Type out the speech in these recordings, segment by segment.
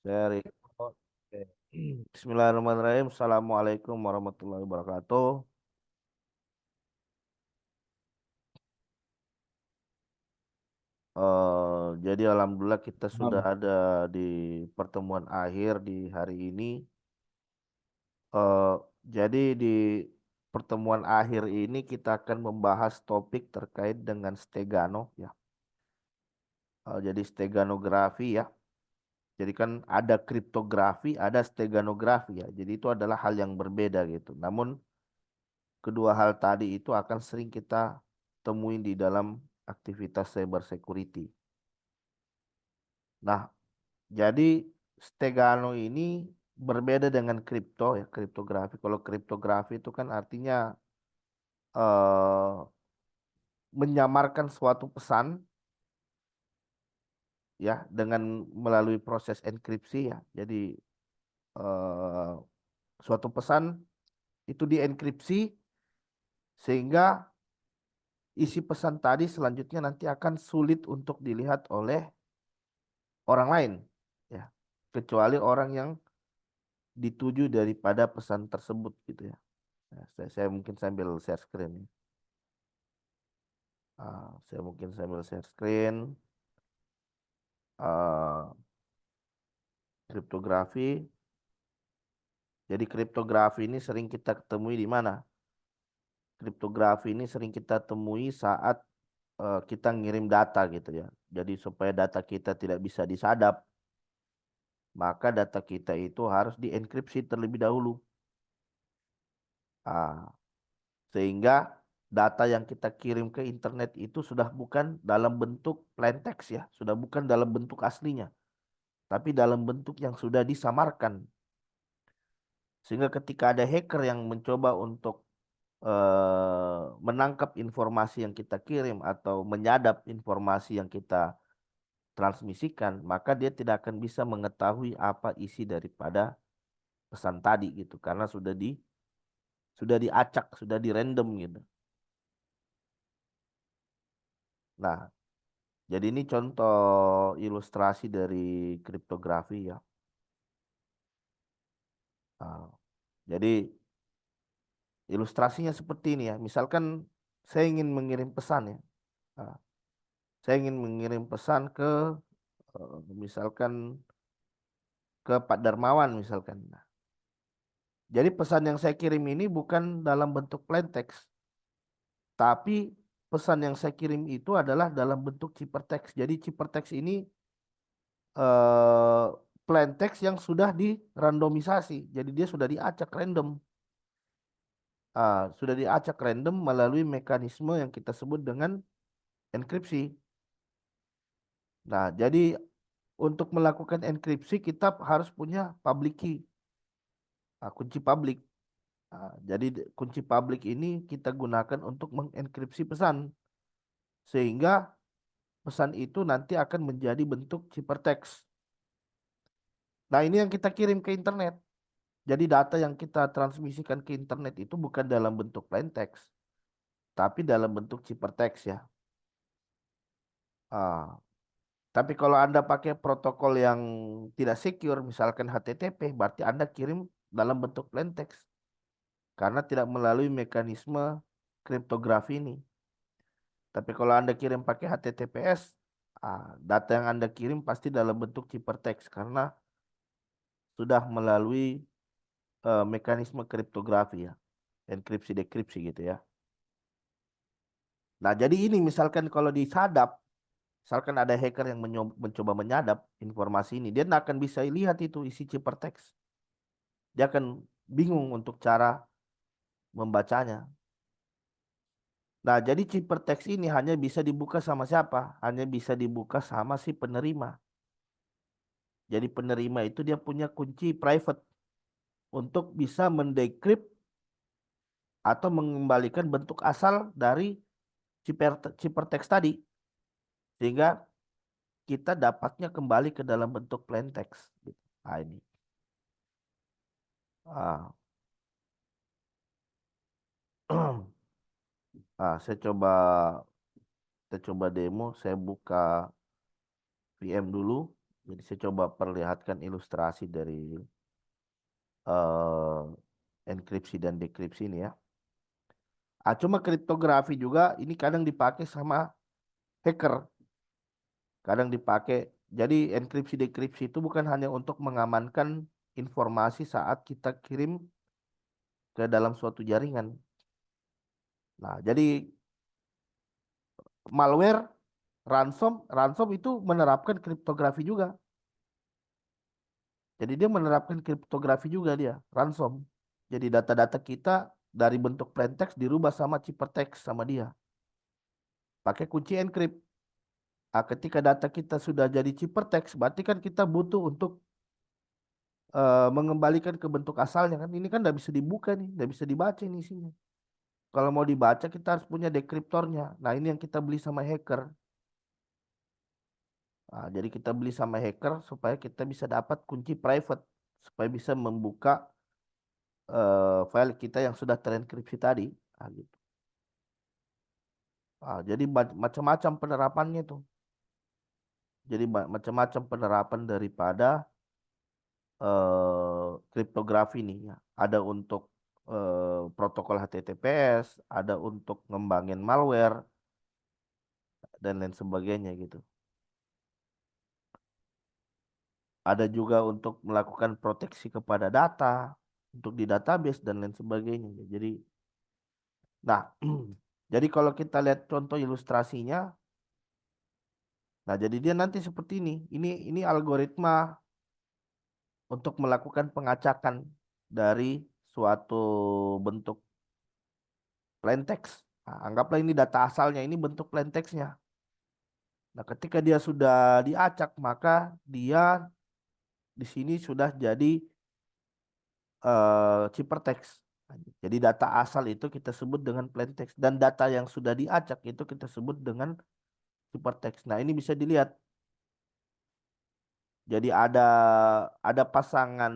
Sharing. Oke. Bismillahirrahmanirrahim. Assalamualaikum warahmatullahi wabarakatuh. Jadi alhamdulillah kita sudah Malam. ada di pertemuan akhir di hari ini. Eh, jadi di pertemuan akhir ini kita akan membahas topik terkait dengan stegano ya. Jadi steganografi ya. Jadi kan ada kriptografi, ada steganografi ya. Jadi itu adalah hal yang berbeda gitu. Namun kedua hal tadi itu akan sering kita temuin di dalam aktivitas cyber security. Nah, jadi Stegano ini berbeda dengan kripto ya, kriptografi. Kalau kriptografi itu kan artinya eh, menyamarkan suatu pesan ya dengan melalui proses enkripsi ya. Jadi eh, suatu pesan itu dienkripsi sehingga isi pesan tadi selanjutnya nanti akan sulit untuk dilihat oleh orang lain ya, kecuali orang yang dituju daripada pesan tersebut gitu ya. Nah, saya mungkin sambil share screen ya. Saya mungkin sambil share screen. ah, Kriptografi. Jadi kriptografi ini sering kita temui di mana? Kriptografi ini sering kita temui saat kita ngirim data gitu ya. Jadi supaya data kita tidak bisa disadap, maka data kita itu harus dienkripsi terlebih dahulu. Ah, Sehingga data yang kita kirim ke internet itu sudah bukan dalam bentuk plain text ya, sudah bukan dalam bentuk aslinya, tapi dalam bentuk yang sudah disamarkan. Sehingga ketika ada hacker yang mencoba untuk menangkap informasi yang kita kirim atau menyadap informasi yang kita transmisikan, maka dia tidak akan bisa mengetahui apa isi daripada pesan tadi gitu, karena sudah diacak, sudah di random gitu. Nah, jadi ini contoh ilustrasi dari kriptografi ya. Nah, jadi ilustrasinya seperti ini ya. Misalkan saya ingin mengirim pesan ya. Nah, saya ingin mengirim pesan ke misalkan ke Pak Darmawan misalkan. Nah, jadi pesan yang saya kirim ini bukan dalam bentuk plain text, tapi pesan yang saya kirim itu adalah dalam bentuk ciphertext. Jadi ciphertext ini eh, plain text yang sudah dirandomisasi. Jadi dia sudah diacak random. Sudah diacak random melalui mekanisme yang kita sebut dengan enkripsi. Nah, jadi untuk melakukan enkripsi kita harus punya public key, kunci publik. Jadi kunci publik ini kita gunakan untuk mengenkripsi pesan sehingga pesan itu nanti akan menjadi bentuk ciphertext. Nah, ini yang kita kirim ke internet. Jadi data yang kita transmisikan ke internet itu bukan dalam bentuk plain text, tapi dalam bentuk ciphertext ya. Ah, Tapi kalau Anda pakai protokol yang tidak secure, misalkan HTTP, berarti Anda kirim dalam bentuk plain text karena tidak melalui mekanisme kriptografi ini. Tapi kalau Anda kirim pakai HTTPS, data yang Anda kirim pasti dalam bentuk ciphertext karena sudah melalui mekanisme kriptografi ya, enkripsi dekripsi gitu ya. Nah, jadi ini misalkan kalau disadap, misalkan ada hacker yang mencoba menyadap informasi ini, dia nggak akan bisa lihat itu isi ciphertext. Dia akan bingung untuk cara membacanya. Nah, jadi ciphertext ini hanya bisa dibuka sama siapa? Hanya bisa dibuka sama si penerima. Jadi penerima itu dia punya kunci private untuk bisa mendekrypt atau mengembalikan bentuk asal dari ciphertext tadi. Sehingga kita dapatnya kembali ke dalam bentuk plain text. Gitu. Nah, ini. Ah. Saya coba demo, saya buka VM dulu. Jadi saya coba perlihatkan ilustrasi dari eh, enkripsi dan dekripsi ini ya. Cuma kriptografi juga ini kadang dipakai sama hacker, kadang dipakai. Jadi enkripsi dekripsi itu bukan hanya untuk mengamankan informasi saat kita kirim ke dalam suatu jaringan. Nah, jadi malware, ransom itu menerapkan kriptografi juga. Jadi dia menerapkan kriptografi juga dia, ransom. Jadi data-data kita dari bentuk plain text dirubah sama ciphertext sama dia. Pakai kunci encrypt. Ketika data kita sudah jadi ciphertext, berarti kan kita butuh untuk mengembalikan ke bentuk asalnya kan. Ini kan nggak bisa dibuka nih, nggak bisa dibaca nih isinya. Kalau mau dibaca kita harus punya dekriptornya. Nah ini yang kita beli sama hacker. Jadi kita beli sama hacker supaya kita bisa dapat kunci private supaya bisa membuka file kita yang sudah terenkripsi tadi. Gitu. Jadi macam-macam penerapannya tuh. Jadi macam-macam penerapan daripada kriptografi nih ya. Ada untuk protokol HTTPS, ada untuk ngembangin malware dan lain sebagainya gitu. Ada juga untuk melakukan proteksi kepada data, untuk di database dan lain sebagainya. Jadi, nah, jadi kalau kita lihat contoh ilustrasinya, nah jadi dia nanti seperti ini. Ini algoritma untuk melakukan pengacakan dari suatu bentuk plain text. Anggaplah ini data asalnya, ini bentuk plain textnya. Nah, ketika dia sudah diacak, maka dia di sini sudah jadi ciphertext. Jadi data asal itu kita sebut dengan plain text dan data yang sudah diacak itu kita sebut dengan ciphertext. Nah, ini bisa dilihat. Jadi ada pasangan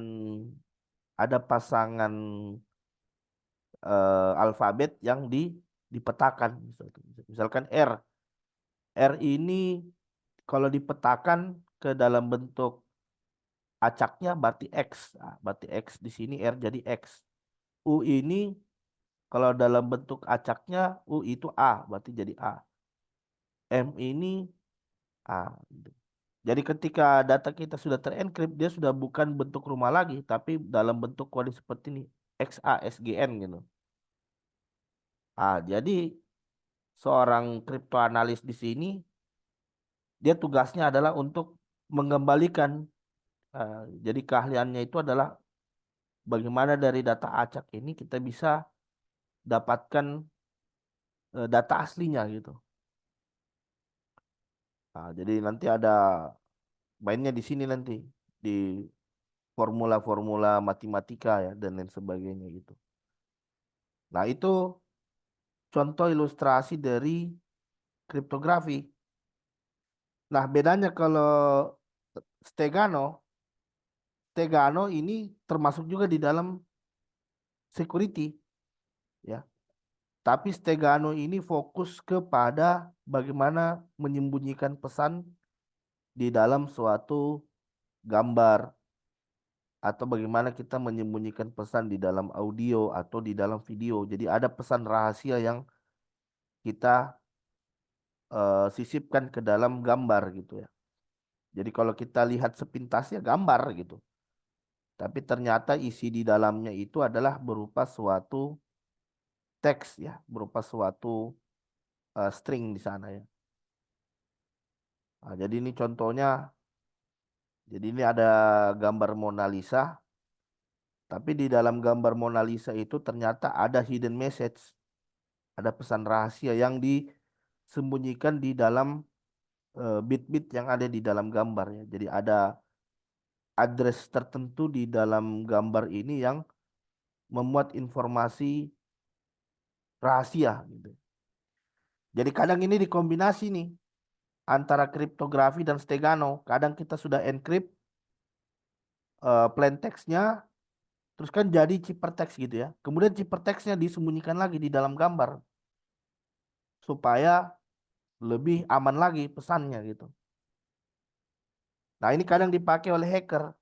alfabet yang dipetakan. Misalkan R. R ini kalau dipetakan ke dalam bentuk acaknya berarti X. Berarti X di sini R jadi X. U ini kalau dalam bentuk acaknya U itu A, berarti jadi A. M ini A. Jadi ketika data kita sudah terenkrip, dia sudah bukan bentuk rumah lagi, tapi dalam bentuk kode seperti ini, XASGN gitu. Jadi seorang kriptoanalis di sini, dia tugasnya adalah untuk mengembalikan. Jadi keahliannya itu adalah bagaimana dari data acak ini kita bisa dapatkan data aslinya gitu. Jadi nanti ada mainnya di sini nanti di formula-formula matematika ya dan lain sebagainya gitu. Nah, itu contoh ilustrasi dari kriptografi. Nah, bedanya kalau Stegano, Stegano ini termasuk juga di dalam security ya. Tapi Stegano ini fokus kepada bagaimana menyembunyikan pesan di dalam suatu gambar atau bagaimana kita menyembunyikan pesan di dalam audio atau di dalam video. Jadi ada pesan rahasia yang kita sisipkan ke dalam gambar gitu ya. Jadi kalau kita lihat sepintasnya gambar gitu. Tapi ternyata isi di dalamnya itu adalah berupa suatu teks ya, berupa suatu string di sana ya. Jadi ini contohnya, jadi ini ada gambar Mona Lisa, tapi di dalam gambar Mona Lisa itu ternyata ada hidden message, ada pesan rahasia yang disembunyikan di dalam bit-bit yang ada di dalam gambar ya. Jadi ada address tertentu di dalam gambar ini yang memuat informasi rahasia gitu. Jadi kadang ini dikombinasi nih antara kriptografi dan Stegano. Kadang kita sudah encrypt plain textnya, terus kan jadi ciphertext gitu ya. Kemudian ciphertextnya disembunyikan lagi di dalam gambar supaya lebih aman lagi pesannya gitu. Nah, ini kadang dipakai oleh hacker.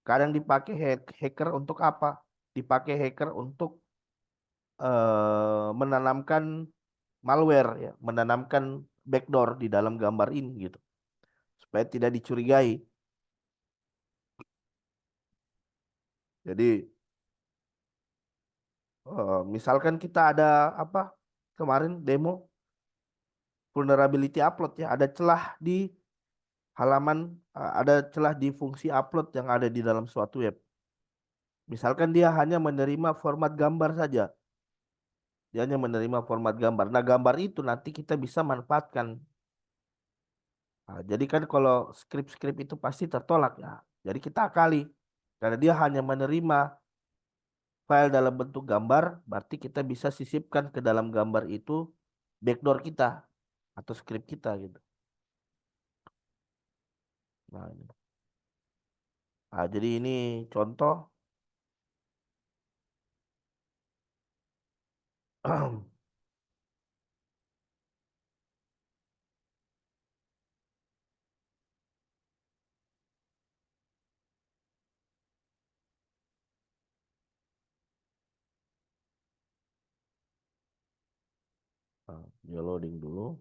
Kadang dipakai hacker untuk apa? Dipakai hacker untuk menanamkan malware ya, menanamkan backdoor di dalam gambar ini gitu, supaya tidak dicurigai. Jadi misalkan kita ada apa kemarin demo vulnerability upload ya, ada celah di halaman, ada celah di fungsi upload yang ada di dalam suatu web. Misalkan dia hanya menerima format gambar saja, dia hanya menerima format gambar. Nah, gambar itu nanti kita bisa manfaatkan. Nah, jadi kan kalau skrip-skrip itu pasti tertolak ya. Jadi kita akali. Karena dia hanya menerima file dalam bentuk gambar, berarti kita bisa sisipkan ke dalam gambar itu backdoor kita atau skrip kita gitu. Nah, ini. Nah, jadi ini contoh. Nah, dia loading dulu.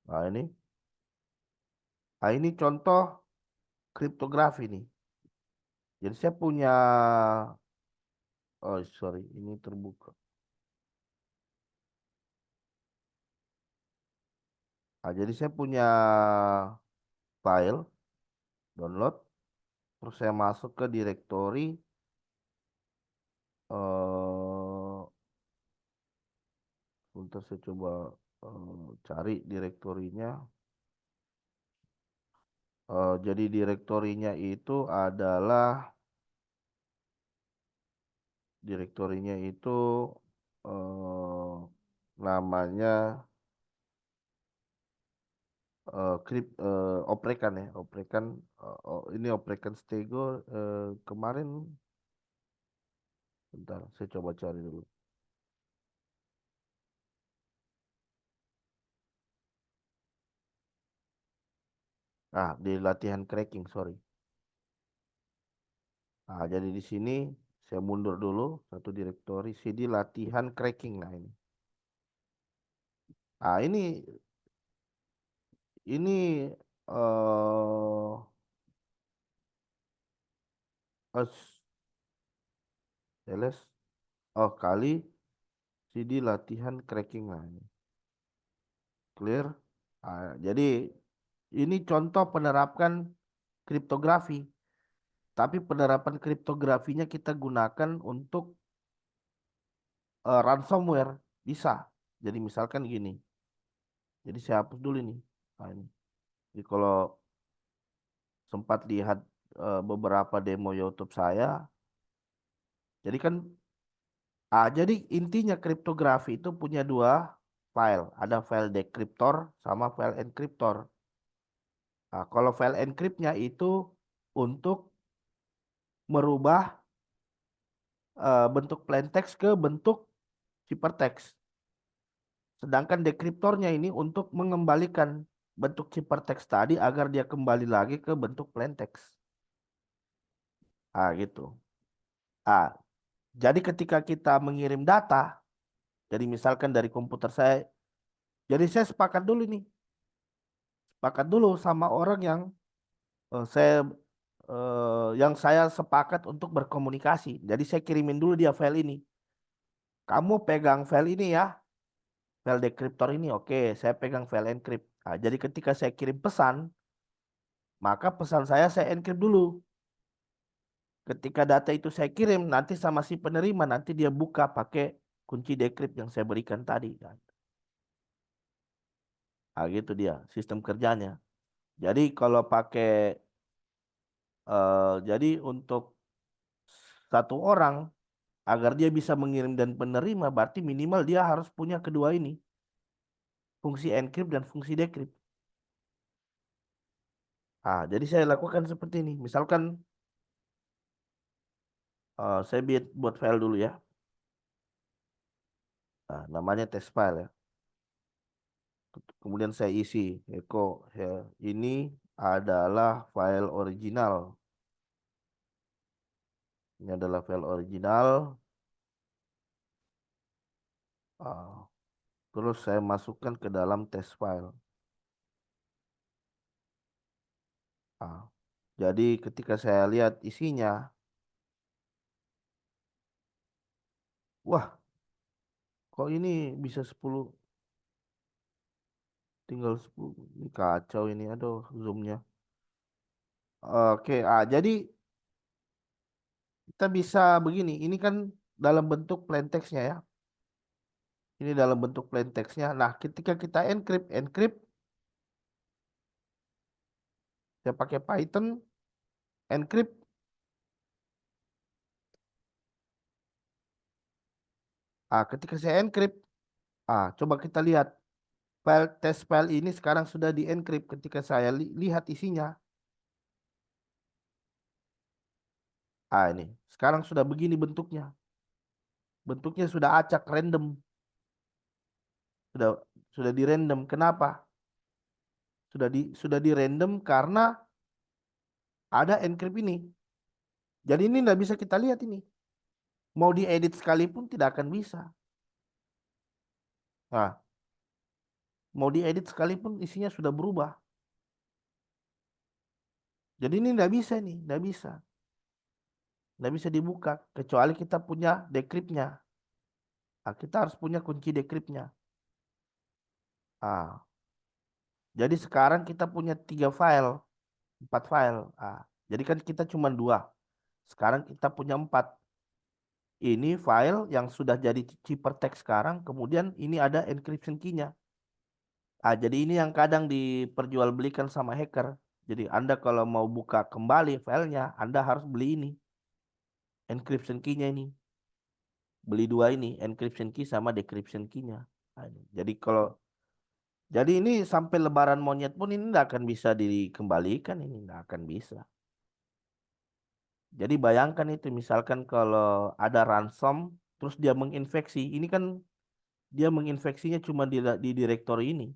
Nah, ini contoh kriptografi nih. Jadi saya punya, oh sorry, ini terbuka. Nah, jadi saya punya file download, terus saya masuk ke direktori, eh untuk saya coba cari direktorinya. Jadi direktorinya itu adalah eh, namanya oprekan ya, oprekan. Ini oprekan stego. Kemarin, bentar, saya coba cari dulu. Ah, di latihan cracking, sorry. Nah, jadi di sini saya mundur dulu satu direktori CD latihan cracking. Nah, ini. Ah, ini os ls kali CD latihan cracking. Nah, ini clear. Jadi ini contoh penerapan kriptografi. Tapi penerapan kriptografinya kita gunakan untuk ransomware. Bisa. Jadi misalkan gini. Jadi saya hapus dulu ini. Nah, ini. Jadi kalau sempat lihat beberapa demo YouTube saya, jadi kan, jadi intinya kriptografi itu punya dua file. Ada file dekriptor sama file enkriptor. Nah, kalau file encryptnya itu untuk merubah bentuk plain text ke bentuk ciphertext. Sedangkan dekriptornya ini untuk mengembalikan bentuk ciphertext tadi agar dia kembali lagi ke bentuk plain text. Gitu. Ah, jadi ketika kita mengirim data, jadi misalkan dari komputer saya, jadi saya sepakat dulu nih, sepakat dulu sama orang yang saya sepakat untuk berkomunikasi. Jadi saya kirimin dulu dia file ini. Kamu pegang file ini ya, file dekriptor ini. Oke, saya pegang file encrypt. Nah, jadi ketika saya kirim pesan, maka pesan saya encrypt dulu. Ketika data itu saya kirim, nanti sama si penerima, nanti dia buka pakai kunci decrypt yang saya berikan tadi. Gitu dia sistem kerjanya. Jadi kalau pakai, jadi untuk satu orang, agar dia bisa mengirim dan penerima, berarti minimal dia harus punya kedua ini, fungsi encrypt dan fungsi decrypt. Jadi saya lakukan seperti ini. Misalkan saya buat file dulu ya. Namanya test file ya. Kemudian saya isi echo ya, ini adalah file original. Ini adalah file original. Ah, Terus saya masukkan ke dalam test file. Ah, jadi ketika saya lihat isinya, wah, kok ini bisa 10, tinggal 10. Ini kacau ini, aduh, zoomnya. Oke, jadi kita bisa begini. Ini kan dalam bentuk plain text-nya ya. Ini dalam bentuk plain text-nya. Nah, ketika kita encrypt, saya pakai Python, encrypt. Ketika saya encrypt, coba kita lihat file test file ini sekarang sudah di encrypt. Ketika saya lihat isinya, ini sekarang sudah begini bentuknya. Bentuknya sudah acak random, sudah sudah di random. Kenapa? Sudah di random karena ada encrypt ini. Jadi ini nggak bisa kita lihat ini. Mau diedit sekalipun tidak akan bisa. Nah, mau diedit sekalipun isinya sudah berubah. Jadi ini nggak bisa nih, nggak bisa dibuka kecuali kita punya decryptnya. Kita harus punya kunci decryptnya. Ah, jadi sekarang kita punya 3 file, 4 file. Jadi kan kita cuma 2. Sekarang kita punya 4. Ini file yang sudah jadi ciphertext sekarang. Kemudian ini ada encryption key-nya. Jadi ini yang kadang diperjualbelikan sama hacker. Jadi Anda kalau mau buka kembali filenya, Anda harus beli ini, encryption key-nya ini. Beli 2 ini, encryption key sama decryption key-nya. Jadi ini sampai lebaran monyet pun ini tidak akan bisa dikembalikan, ini tidak akan bisa. Jadi bayangkan itu, misalkan kalau ada ransom, terus dia menginfeksi, ini kan dia menginfeksinya cuma di direktori ini.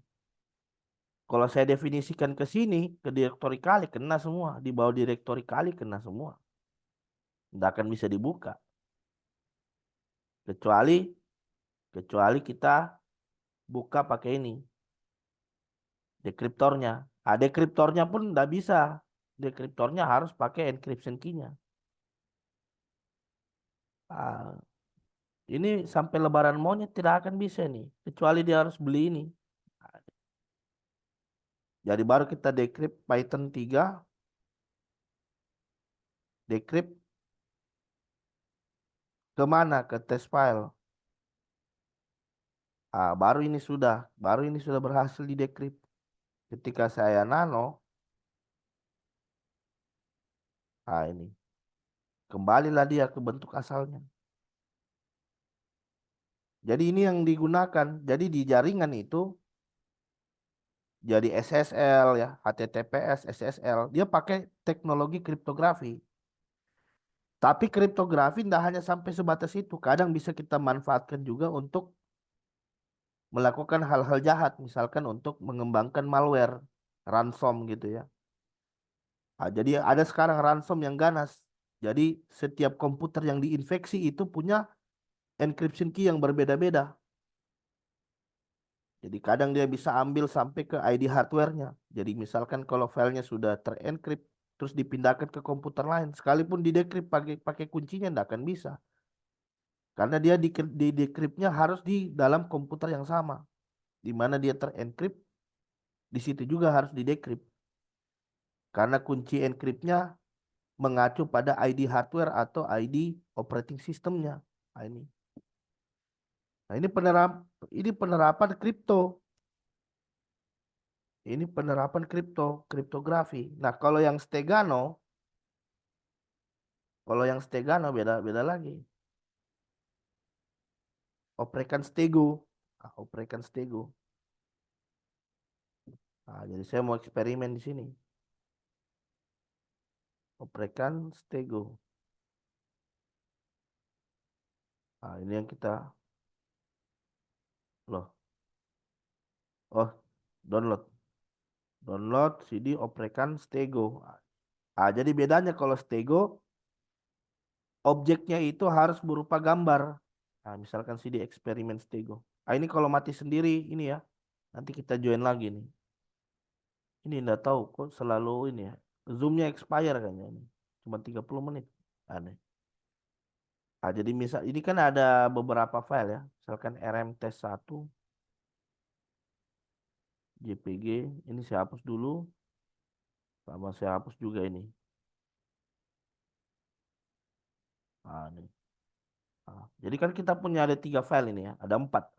Kalau saya definisikan ke sini, ke direktori kali, kena semua. Di bawah direktori kali, kena semua. Tidak akan bisa dibuka. Kecuali, kecuali kita buka pakai ini, dekriptornya. Dekriptornya pun tidak bisa. Dekriptornya harus pakai encryption key-nya. Ah, ini sampai lebaran monyet tidak akan bisa nih. Kecuali dia harus beli ini. Jadi baru kita decrypt Python 3, decrypt kemana? Ke test file. Baru ini sudah berhasil di decrypt. Ketika saya nano, ini kembalilah dia ke bentuk asalnya. Jadi ini yang digunakan. Jadi di jaringan itu jadi SSL ya, HTTPS, SSL. Dia pakai teknologi kriptografi. Tapi kriptografi tidak hanya sampai sebatas itu. Kadang bisa kita manfaatkan juga untuk melakukan hal-hal jahat. Misalkan untuk mengembangkan malware, ransom gitu ya. Jadi ada sekarang ransom yang ganas. Jadi setiap komputer yang diinfeksi itu punya encryption key yang berbeda-beda. Jadi kadang dia bisa ambil sampai ke ID hardware-nya. Jadi misalkan kalau filenya sudah terencrypt, terus dipindahkan ke komputer lain, sekalipun di decrypt pakai pakai kuncinya tidak akan bisa. Karena dia di decryptnya harus di dalam komputer yang sama, di mana dia terencrypt, di situ juga harus di decrypt. Karena kunci encryptnya mengacu pada ID hardware atau ID operating systemnya. Ini. Nah, ini penerapan kripto. Ini penerapan kriptografi. Nah, kalau yang Stegano beda beda lagi. Oprekan Stego. Oprekan Stego. Jadi saya mau eksperimen di sini. oprekan stego. Nah, ini yang kita loh. Oh, download. Download CD oprekan stego. Ah, jadi bedanya kalau stego objeknya itu harus berupa gambar. Nah, misalkan CD eksperimen stego. Ah, ini kalau mati sendiri ini ya. Nanti kita join lagi nih. Ini enggak tahu kok selalu ini ya. Zoomnya expire kayaknya ini. Cuma 30 menit. Aneh. Ah, jadi misal ini kan ada beberapa file ya. Misalkan rmtest1, JPG. Ini saya hapus dulu. Sama saya hapus juga ini. Ah, ini. Ah, jadi kan kita punya ada 3 file ini ya. Ada 4.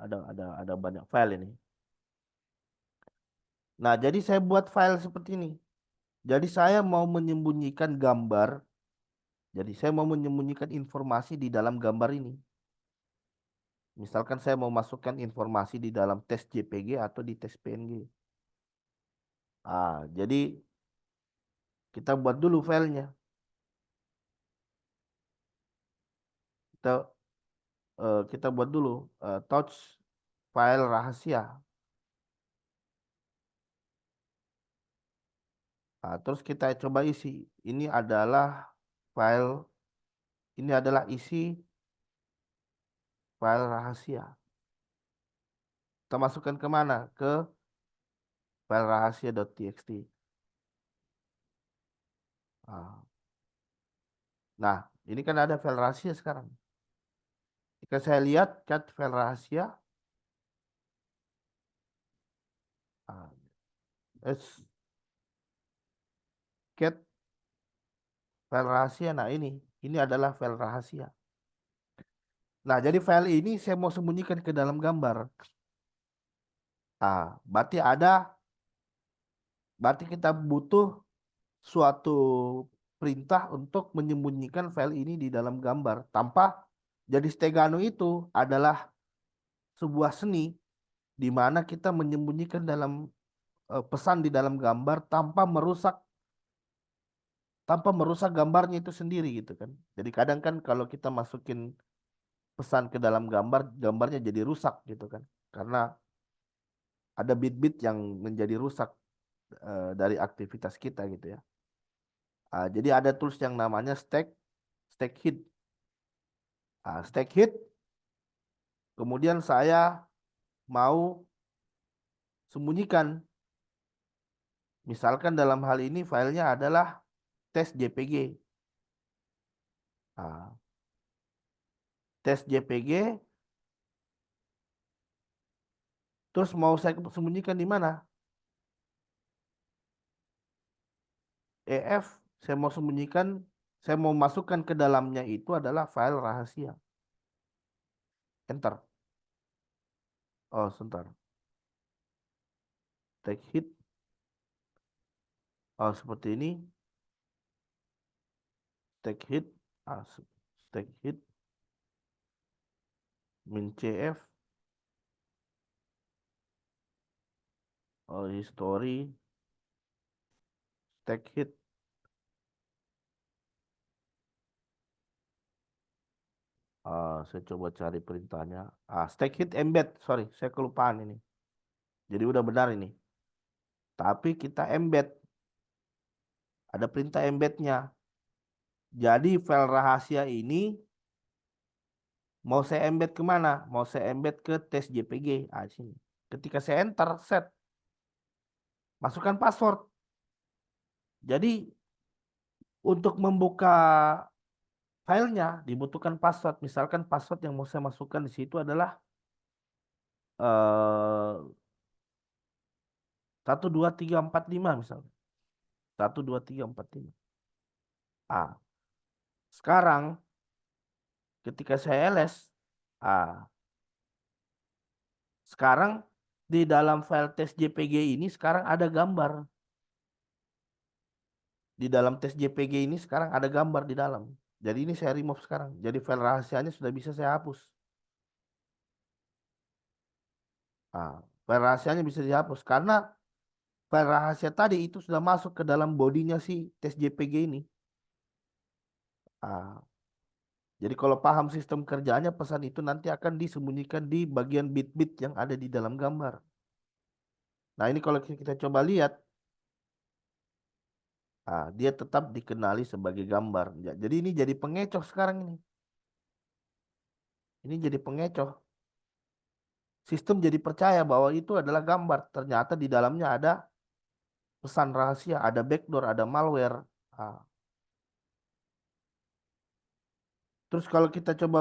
Ada banyak file ini. Nah, jadi saya buat file seperti ini. Jadi saya mau menyembunyikan gambar. Jadi saya mau menyembunyikan informasi di dalam gambar ini. Misalkan saya mau masukkan informasi di dalam tes JPG atau di tes PNG. Ah, jadi kita buat dulu filenya. Kita kita buat dulu touch file rahasia. Nah, terus kita coba isi. Ini adalah file, ini adalah isi file rahasia. Kita masukkan ke mana? Ke file rahasia.txt. Nah, ini kan ada file rahasia sekarang. Jika saya lihat cat file rahasia, ah, cat file rahasia. Nah, ini adalah file rahasia. Nah, jadi file ini saya mau sembunyikan ke dalam gambar. Ah, berarti kita butuh suatu perintah untuk menyembunyikan file ini di dalam gambar tanpa jadi Stegano itu adalah sebuah seni di mana kita menyembunyikan dalam pesan di dalam gambar tanpa merusak gambarnya itu sendiri gitu kan. Jadi kadang kan kalau kita masukin pesan ke dalam gambar, gambarnya jadi rusak gitu kan. Karena ada bit-bit yang menjadi rusak dari aktivitas kita gitu ya. Jadi ada tools yang namanya stack hit. Stack hit. Kemudian saya mau sembunyikan. Misalkan dalam hal ini filenya adalah tes JPG. Ah, tes JPG. Terus mau saya sembunyikan di mana? EF. Saya mau sembunyikan. Saya mau masukkan ke dalamnya itu adalah file rahasia. Enter. Oh, sebentar. Take hit. Oh, seperti ini. Take hit. Take hit. Min CF. Oh, history. Take hit. Saya coba cari perintahnya. Stack hit embed. Sorry, saya kelupaan ini. Jadi udah benar ini. Tapi kita embed. Ada perintah embednya. Jadi file rahasia ini mau saya embed kemana? Mau saya embed ke tes JPG. Sini. Ketika saya enter, set. Masukkan password. Jadi untuk membuka filenya dibutuhkan password. Misalkan password yang mau saya masukkan di situ adalah 12345 misalnya. 12345. Ah, sekarang ketika saya ls, ah, sekarang di dalam file tes JPG ini sekarang ada gambar. Di dalam tes JPG ini sekarang ada gambar di dalam. Jadi ini saya remove sekarang. Jadi file rahasianya sudah bisa saya hapus. File rahasianya bisa dihapus karena file rahasia tadi itu sudah masuk ke dalam bodinya si tes JPG ini. Ah, jadi kalau paham sistem kerjanya, pesan itu nanti akan disembunyikan di bagian bit-bit yang ada di dalam gambar. Nah, ini kalau kita coba lihat, dia tetap dikenali sebagai gambar. Ya, jadi ini jadi pengecoh sekarang ini. Ini jadi pengecoh. Sistem jadi percaya bahwa itu adalah gambar. Ternyata di dalamnya ada pesan rahasia, ada backdoor, ada malware. Ah. Terus kalau kita coba